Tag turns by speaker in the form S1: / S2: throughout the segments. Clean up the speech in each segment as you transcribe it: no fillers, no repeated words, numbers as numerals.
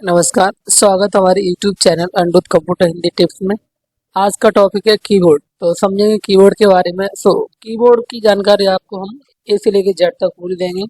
S1: नमस्कार। स्वागत हमारे YouTube channel Aniruddh computer Hindi tips में। आज का टॉपिक है कीबोर्ड। तो समझेंगे कीबोर्ड के बारे में। कीबोर्ड की जानकारी आपको हम ए से लेकर जेड तक पूरी देंगे।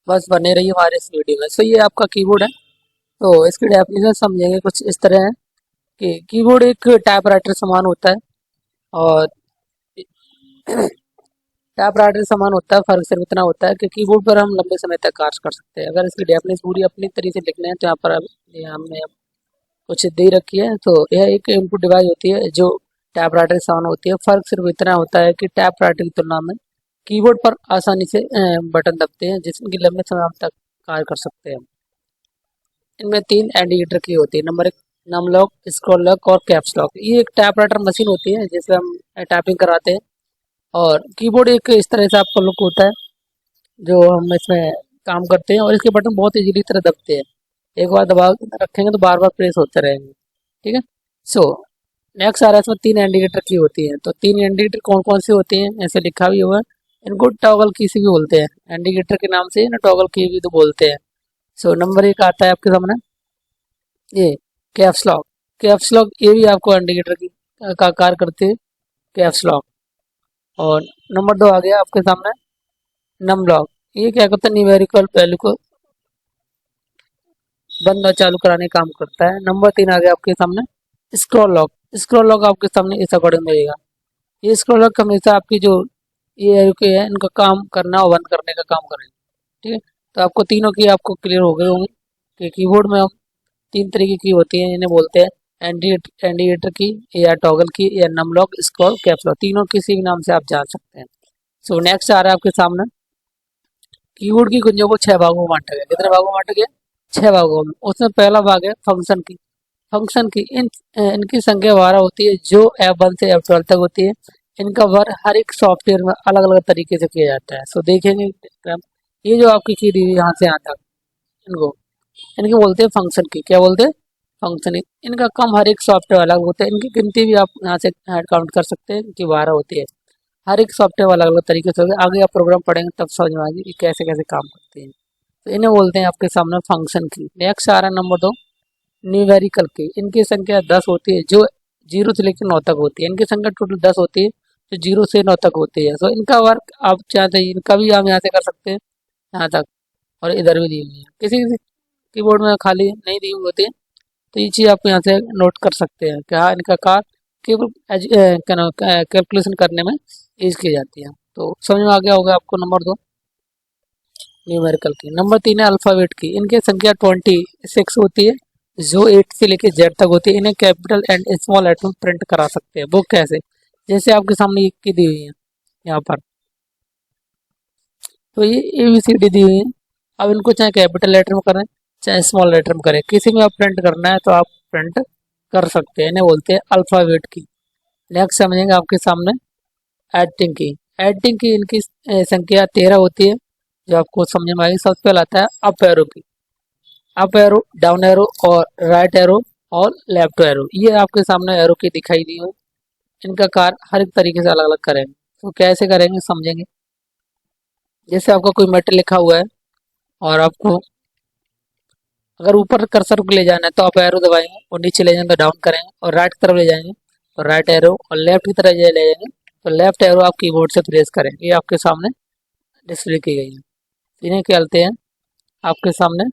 S1: बस बने रहिए हमारे इस वीडियो में। ये आपका कीबोर्ड है। तो इसकी डेफिनेशन समझेंगे कुछ इस तरह है कि कीबोर्ड एक टाइपराइटर समान होता है और टाइपराइटर समान होता है। फर्क सिर्फ इतना होता है कि कीबोर्ड पर हम लंबे समय तक कार्य कर सकते हैं। अगर इसकी डेफिनेशन पूरी अपनी तरीके से लिखना है तो यहाँ पर हमने कुछ दे रखी है। तो यह एक इनपुट डिवाइस होती है जो टैप राइटर के समान होती है। फर्क सिर्फ इतना होता है कि टैप राइटर की तुलना में कीबोर्ड पर आसानी से बटन दबते हैं जिसकी लंबे समय तक कार्य कर सकते हैं। इनमें 3 इंडिकेटर की होती है। Number 1 num lock, scroll lock और कैप्स लॉक। ये एक टैप राइटर मशीन होती है जिसमें हम टाइपिंग कराते हैं। और कीबोर्ड एक इस तरह से आपका लुक होता है जो हम इसमें काम करते हैं और इसके बटन बहुत इजीली तरह दबते हैं। एक बार दबा रखेंगे तो बार बार प्रेस होते रहेंगे। ठीक है। सो नेक्स्ट आ रहा है इसमें 3 इंडिकेटर की होती है। तो 3 इंडिकेटर कौन कौन से होते हैं ऐसे लिखा भी हुआ है। इनको टॉगल की से भी बोलते हैं। इंडिकेटर के नाम से ना टॉगल की भी तो बोलते हैं। नंबर 1 आता है आपके सामने ये कैप्स लॉक। कैप्स लॉक ये भी आपको इंडिकेटर की का कार्य करते हैं। Caps lock. और नंबर 2 आ गया आपके सामने नम लॉक। ये क्या करता है, न्यूमेरिकल वैल्यू को बंद और चालू कराने का काम करता है। नंबर 3 आ गया आपके सामने स्क्रॉल लॉक। स्क्रॉल लॉक आपके सामने इस अकॉर्डिंग मिलेगा। ये स्क्रॉल लॉक हमेशा आपकी जो ये रुके है इनका काम करना और बंद करने का काम करेंगे। ठीक है। तो आपको तीनों की आपको क्लियर हो गए होंगे कि कीबोर्ड में हम 3 तरीके की होती हैं। इन्हें बोलते हैं इंडिकेटर की या टॉगल की या num lock, scroll, caps lock. तीनों किसी भी नाम से आप जान सकते हैं। नेक्स्ट आ रहा है आपके सामने कीबोर्ड की कुंजियों को 6 भागों में बांटा गया। कितने भागों में बांटा गया? 6 भागों में। उसमें पहला भाग है फंक्शन की। फंक्शन की इनकी संख्या 12 होती है जो F1 से F12 तक होती है। इनका वर्क हर एक सॉफ्टवेयर में अलग अलग तरीके से किया जाता है। देखेंगे ये जो आपकी की दी हुई यहाँ से यहाँ तक इनको इनके बोलते हैं फंक्शन की। क्या बोलते हैं? फंक्शन। इनका काम हर एक सॉफ्टवेयर अलग होता है। इनकी गिनती भी आप यहाँ से काउंट कर सकते हैं कि 12 होती है। हर एक सॉफ्टवेयर अलग अलग तरीके से होगा। आगे आप प्रोग्राम पढ़ेंगे तब समझ में आएगी कि कैसे कैसे काम करते हैं। तो इन्हें बोलते हैं आपके सामने फंक्शन की। नेक्स्ट आ रहा है नंबर 2 न्यूमेरिकल की। इनकी संख्या 10 होती है जो 0 से लेकर 9 तक होती है। इनकी संख्या टोटल 10 होती है जो 0 से 9 तक होती है। इनका वर्क आप चाहते हैं इनका भी आप यहाँ से कर सकते हैं यहाँ तक। और इधर भी दी हुई है। किसी किसी कीबोर्ड में खाली नहीं दी हुई होती है तो ये चीज़ आप यहाँ से नोट कर सकते हैं कि हाँ इनका कार केवल कैलकुलेशन करने में यूज की जाती है। तो समझ में आ गया होगा आपको नंबर 2 न्यूमेरिकल की। नंबर 3 है अल्फ़ाबेट की। इनकी संख्या 26 होती है जो 8 से लेकर जेड तक होती है। इन्हें कैपिटल एंड स्मॉल लेटर में प्रिंट करा सकते हैं। वो कैसे? जैसे आपके सामने एक की दी हुई है यहाँ पर। तो ये ABCD दी हुई है। अब इनको चाहे कैपिटल लेटर में करें चाहे स्मॉल लेटर में करें, किसी में आप प्रिंट करना है तो आप प्रिंट कर सकते हैं। इन्हें बोलते हैं अल्फ़ाबेट की। नेक्स्ट समझेंगे आपके सामने एडिटिंग की। एडिटिंग की इनकी संख्या 13 होती है जो आपको समझ में आएगी। सबसे पहले आता है अप एरो की। अप एरो, डाउन एरो और राइट एरो और लेफ्ट एरो। ये आपके सामने एरो की दिखाई दी है। इनका कार्य हर एक तरीके से अलग अलग करेंगे। कैसे करेंगे समझेंगे। जैसे आपका कोई मैटर लिखा हुआ है और आपको अगर ऊपर कर्सर को ले जाना है तो आप एरो दबाएंगे और नीचे ले जाएंगे तो डाउन करेंगे और राइट की तरफ ले जाएंगे तो राइट एरो और लेफ्ट की तरफ ले जाएंगे तो लेफ्ट एरो आप कीबोर्ड से प्रेस करेंगे। ये आपके सामने डिस्प्ले की गई है। इन्हें क्या कहते हैं आपके सामने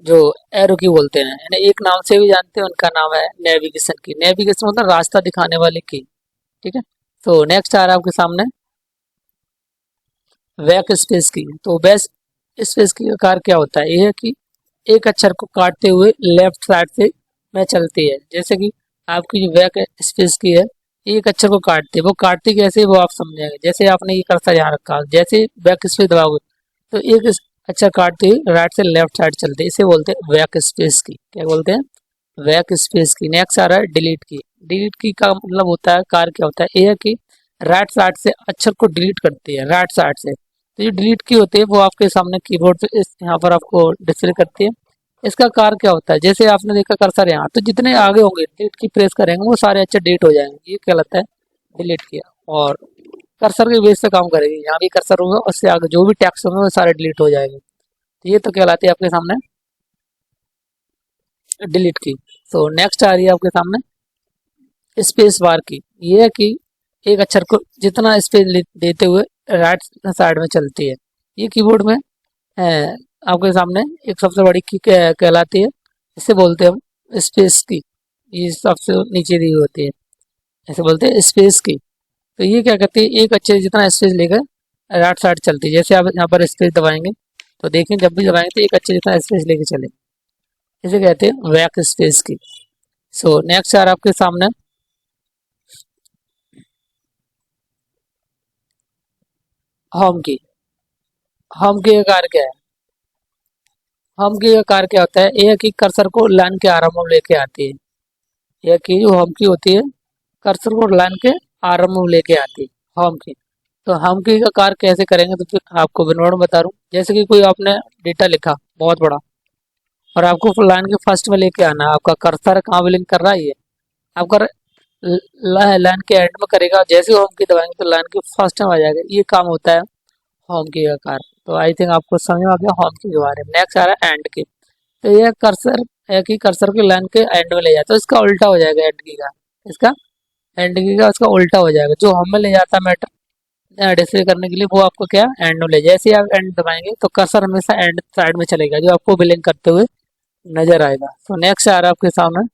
S1: जो एरो की बोलते हैं। इन्हें एक नाम से भी जानते हैं। उनका नाम है नेविगेशन की। नेविगेशन मतलब रास्ता दिखाने वाली की। ठीक है। नेक्स्ट आ रहा है आपके सामने बैक स्पेस की। बैक स्पेस की कार्य क्या होता है? ये है कि एक अक्षर को काटते हुए लेफ्ट साइड से में चलती है। जैसे कि आपकी जो बैक स्पेस की है एक अक्षर को काटती है। वो काटती कैसे वो आप समझेंगे। जैसे आपने ये कर्सर यहाँ रखा, जैसे बैक स्पेस दबाओगे तो एक अक्षर काटते हुए राइट से लेफ्ट साइड चलते हैं। इसे बोलते हैं बैक स्पेस की। क्या बोलते हैं? बैक स्पेस की। नेक्स्ट आ रहा है डिलीट की। डिलीट की का मतलब होता है कार्य क्या होता है? ये है कि राइट साइड से अक्षर को डिलीट करती है राइट साइड से। तो ये डिलीट की होती है वो आपके सामने कीबोर्ड पे इस यहाँ पर आपको डिस्प्ले करती है। इसका कार्य क्या होता है? जैसे आपने देखा कर्सर यहाँ, तो जितने आगे होंगे डिलीट की प्रेस करेंगे वो सारे अक्षर डिलीट हो जाएंगे। ये कहलाता है डिलीट किया। और कर्सर के बेस से काम करेगी। यहाँ भी कर्सर होगा उससे आगे जो भी टेक्स्ट होंगे वो सारे डिलीट हो जाएंगे। तो ये तो कहलाती है आपके सामने डिलीट की। तो नेक्स्ट आ रही है आपके सामने स्पेस बार की। ये है कि एक अक्षर को जितना स्पेस देते हुए राइट साइड में चलती है। ये कीबोर्ड में आपके सामने एक सबसे बड़ी की कहलाती है। इसे बोलते हैं हम स्पेस की। ये सबसे नीचे दी होती है, ऐसे बोलते हैं स्पेस की। तो ये क्या करती है, एक अक्षर जितना स्पेस लेकर राइट साइड चलती है। जैसे आप यहाँ पर स्पेस दबाएंगे तो देखें, जब भी दबाएंगे तो एक अक्षर जितना स्पेस लेके चले, इसे कहते हैं बैक स्पेस की। सो नेक्स्ट आ रहा है आपके सामने होम की। होम की का कार्य क्या है? होम की का कार्य क्या होता है? यह कि कर्सर को लाइन के आरंभ में लेके आती है। यह की जो होम की होती है, कर्सर को लाइन के आरंभ में लेके आती है होम की। तो होम की का कार्य कैसे करेंगे, तो फिर आपको विवरण बता रूँ। जैसे कि कोई आपने डेटा लिखा बहुत बड़ा, और आपको लाइन के फर्स्ट में लेके आना है। आपका कर्सर कहाँ पे लिंक कर रहा है? ये आपका लाइन के एंड में करेगा। जैसे होम की दबाएंगे तो लाइन के फर्स्ट में आ जाएगा। ये काम होता है होम की का कार्य। तो आई थिंक आपको समझ में आ गया होम की के बारे में। नेक्स्ट आ रहा है एंड की। तो यह कर्सर है कि कर्सर की लाइन के एंड में ले जाता है, तो इसका उल्टा हो जाएगा एंड की का। इसका एंड की का उसका उल्टा हो जाएगा। जो होम में ले जाता है मैटर डिस्प्ले करने के लिए, वो आपको क्या एंड में ले जाए। जैसे ही आप एंड दबाएंगे तो कर्सर हमेशा एंड साइड में चलेगा, जो आपको बिलिंग करते हुए नजर आएगा। तो नेक्स्ट आ रहा है आपके सामने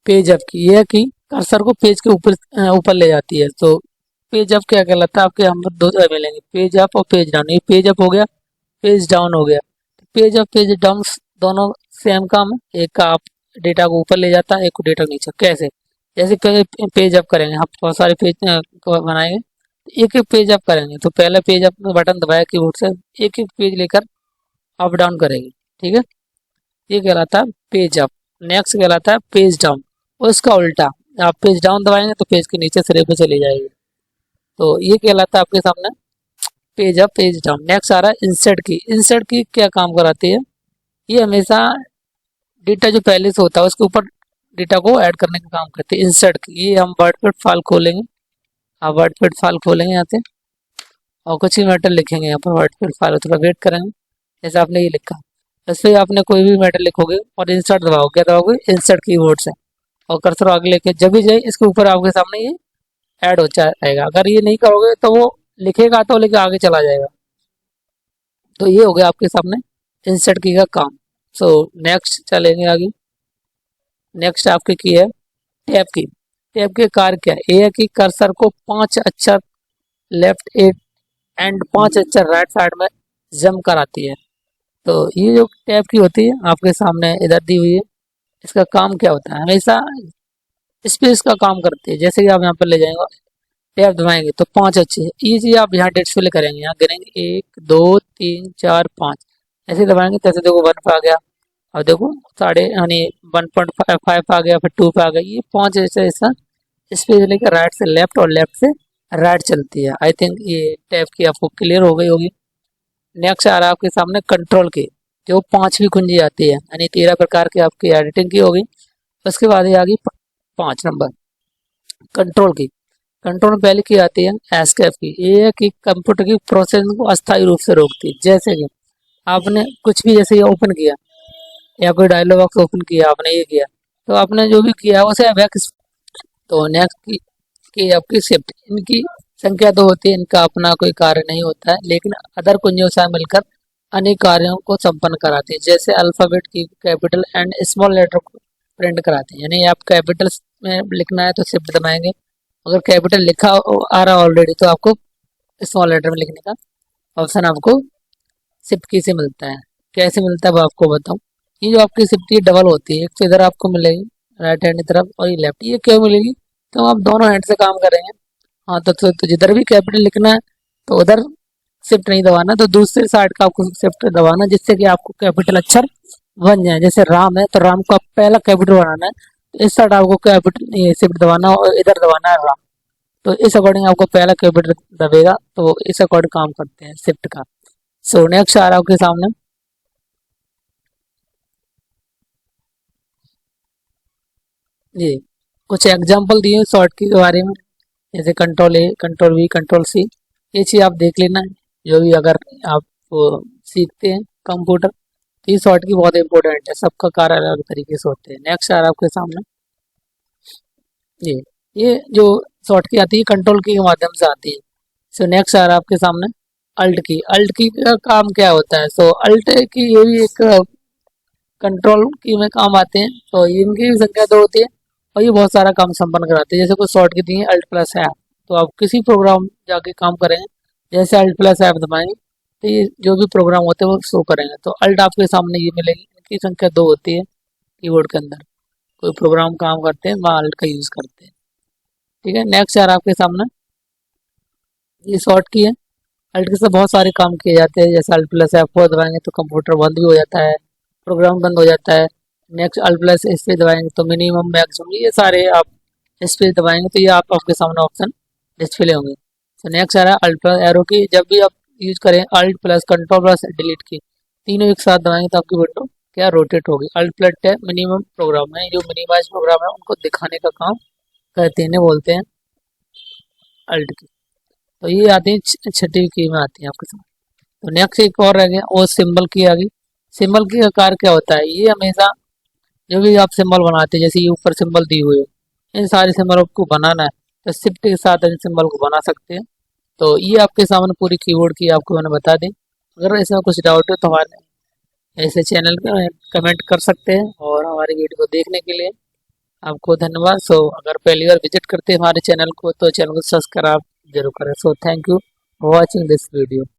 S1: पेज अप की। यह कि कर्सर को पेज के ऊपर ऊपर ले जाती है। तो पेज अप क्या कहलाता है? आपके हम दो तरह मिलेंगे, पेज अप और पेज डाउन। ये पेज अप हो गया, पेज डाउन हो गया। पेज अप पेज डाउन दोनों सेम काम है। एक का आप डेटा को ऊपर ले जाता है, एक को डेटा को नीचे। कैसे? जैसे पेज अप करेंगे, हम बहुत सारे पेज को बनाएंगे, एक एक पेज अप करेंगे तो पहले पेज अप बटन दबाया कीबोर्ड से, एक एक पेज लेकर अप डाउन करेंगे। ठीक है, ये कहलाता है पेज अप। नेक्स्ट कहलाता है पेज डाउन, उसका उल्टा। आप पेज डाउन दबाएंगे तो पेज के नीचे सिरे पे चली जाएगी। तो ये कहलाता है आपके सामने page up page down. Next आ रहा है इंसर्ट की। इंसर्ट की क्या काम कराती है? ये हमेशा डेटा जो पहले से होता है उसके ऊपर डेटा को ऐड करने का काम करती है इंसर्ट की। ये हम वर्डपैड फाइल खोलेंगे, आप वर्डपैड फाइल खोलेंगे यहाँ से, और कुछ ही मैटर लिखेंगे यहाँ पर वर्डपैड फाइल। थोड़ा वेट करेंगे। जैसे आपने ये लिखा, ऐसे आपने कोई भी मैटर लिखोगे और इंसर्ट दबाओगे, क्या दबाओगे? इंसर्ट कीबोर्ड से, और कर्सर आगे लेके जब भी जाए इसके ऊपर आपके सामने ये ऐड हो जाएगा। अगर ये नहीं करोगे तो वो लिखेगा तो लेके आगे चला जाएगा। तो ये हो गया आपके सामने इंसर्ट की का काम। सो नेक्स्ट चलेंगे आगे। नेक्स्ट आपके की है टैब की। टैब के कार्य क्या है? ये है कि कर्सर को 5 अक्षर लेफ्ट एंड 5 अक्षर राइट साइड में जम कराती है। तो ये जो टैब की होती है आपके सामने इधर दी हुई है, इसका काम क्या होता है? हमेशा स्पेस का काम करती है। जैसे कि आप यहाँ पर ले जाएंगे, टैब दबाएंगे तो 5 अच्छे, ये चीज आप यहाँ डिस्प्ले करेंगे। यहाँ गिनेंगे 1 2 3 4 5, ऐसे दबाएंगे तैसे देखो 1 पे आ गया, और देखो साढ़े यानी 1.5 आ गया, फिर 2 पे आ गया। ये 5 ऐसे ऐसा स्पेस लेकर राइट से लेफ्ट और लेफ्ट से राइट चलती है। आई थिंक ये टैब की आपको क्लियर हो गई होगी। नेक्स्ट आ रहा है आपके सामने कंट्रोल की, जो 5वीं कुंजी आती है, यानी 13 प्रकार की आपकी एडिटिंग की होगी। उसके बाद ये आ गई 5 नंबर कंट्रोल की। कंट्रोल पहले की आती है एस्केप की। ये है कि कंप्यूटर की प्रोसेस को अस्थायी रूप से रोकती है। जैसे कि आपने कुछ भी जैसे ये ओपन किया, या कोई डायलॉग बॉक्स ओपन किया, आपने ये किया, तो आपने जो भी किया उसे बैक। तो नेक्स्ट की आपकी शिफ्ट। इनकी संख्या 2 होती है, इनका अपना कोई कार्य नहीं होता है, लेकिन अदर कुंजियों से मिलकर अनेक कार्यों को संपन्न कराती है। जैसे अल्फाबेट की कैपिटल एंड स्मॉल लेटर को प्रिंट कराती है। यानी आप कैपिटल में लिखना है तो शिफ्ट दबाएंगे, अगर कैपिटल लिखा आ रहा ऑलरेडी तो आपको स्मॉल लेटर में लिखने का ऑप्शन आपको शिफ्ट की से मिलता है। कैसे मिलता है वो आपको बताऊं। ये जो आपकी शिफ्ट की डबल होती है, एक तो इधर आपको मिलेगी राइट हैंड की तरफ, और ये लेफ्ट। ये क्यों मिलेगी? तो आप दोनों हैंड से काम करेंगे। हाँ, तो जिधर भी कैपिटल लिखना है तो उधर शिफ्ट नहीं दबाना, तो दूसरे साइड का आपको शिफ्ट दबाना, जिससे कि आपको कैपिटल अक्षर बन जाए। जैसे राम है तो राम का पहला कैपिटल बनाना है, तो इस साइड आपको कैपिटल ये शिफ्ट दबाना और इधर दबाना है राम। तो इस अकॉर्डिंग आपको पहला कैपिटल दबेगा, तो इस अकॉर्डिंग काम करते हैं शिफ्ट का। सो नेक्स्ट आ रहा है आपके सामने जी कुछ एग्जांपल दिए शॉर्ट की के बारे में, जैसे control A, control V, control C. ये चीज़ आप देख लेना, जो भी अगर आप वो सीखते हैं कंप्यूटर। तो ये शॉर्ट की बहुत इंपॉर्टेंट है, सबका कार्य अलग अलग तरीके से होते हैं। नेक्स्ट आ रहा है आपके सामने ये ये जो शॉर्ट की आती है कंट्रोल की के माध्यम से आती है। सो नेक्स्ट आ रहा है आपके सामने अल्ट की का काम क्या होता है। सो अल्ट की ये भी एक कंट्रोल की में काम आते हैं। तो इनकी भी संख्या दो होती है और ये बहुत सारा काम संपन्न कराते हैं। जैसे कुछ शॉर्ट की दी है अल्ट प्लस ऐप, तो आप किसी प्रोग्राम जाके काम करेंगे, जैसे अल्ट प्लस ऐप दबाएंगे तो ये जो भी प्रोग्राम होते हैं वो शो करेंगे। तो अल्ट आपके सामने ये मिलेगी, इनकी संख्या दो होती है कीबोर्ड के अंदर। कोई प्रोग्राम काम करते हैं वहाँ अल्ट का यूज़ करते हैं। ठीक है, नेक्स्ट आ रहा है आपके सामने ये शॉर्ट की है। अल्ट के साथ बहुत सारे काम किए जाते हैं। जैसे अल्ट प्लस F4 दबाएंगे तो कंप्यूटर बंद भी हो जाता है, प्रोग्राम बंद हो जाता है। नेक्स्ट अल्ट प्लस स्पेस दबाएंगे तो मिनिमम मैक्सिमम ये सारे आप स्पेस दबाएंगे तो ये आपके सामने ऑप्शन डिस्प्ले होंगे। तो नेक्स्ट आ रहा है अल्ट प्लस एरो की। जब भी आप यूज करें alt plus control plus delete key, तीनों एक साथ दबाएंगे तो आपकी विंडो क्या रोटेट होगी। Alt plus tab minimum program है, जो मिनिमाइज प्रोग्राम है उनको दिखाने का काम करते हैं, इन्हें बोलते हैं अल्ट की। तो ये आती है छठी की में आती है आपके सामने। तो नेक्स्ट एक और रह गया वो सिंबल की आ गई। सिंबल की आकार क्या होता है, ये हमेशा जो भी आप सिंबल बनाते हैं, जैसे ये ऊपर सिंबल दी हुई है, इन सारे सिंबल को बनाना है तो शिफ्ट के साथ इन सिंबल को बना सकते हैं। तो ये आपके सामने पूरी कीबोर्ड की आपको मैंने बता दी। अगर इसमें कुछ डाउट है तो हमारे ऐसे चैनल पे कमेंट कर सकते हैं। और हमारी वीडियो को देखने के लिए आपको धन्यवाद। सो अगर पहली बार विजिट करते हैं हमारे चैनल को तो चैनल को सब्सक्राइब जरूर करें। So thank you for watching this video.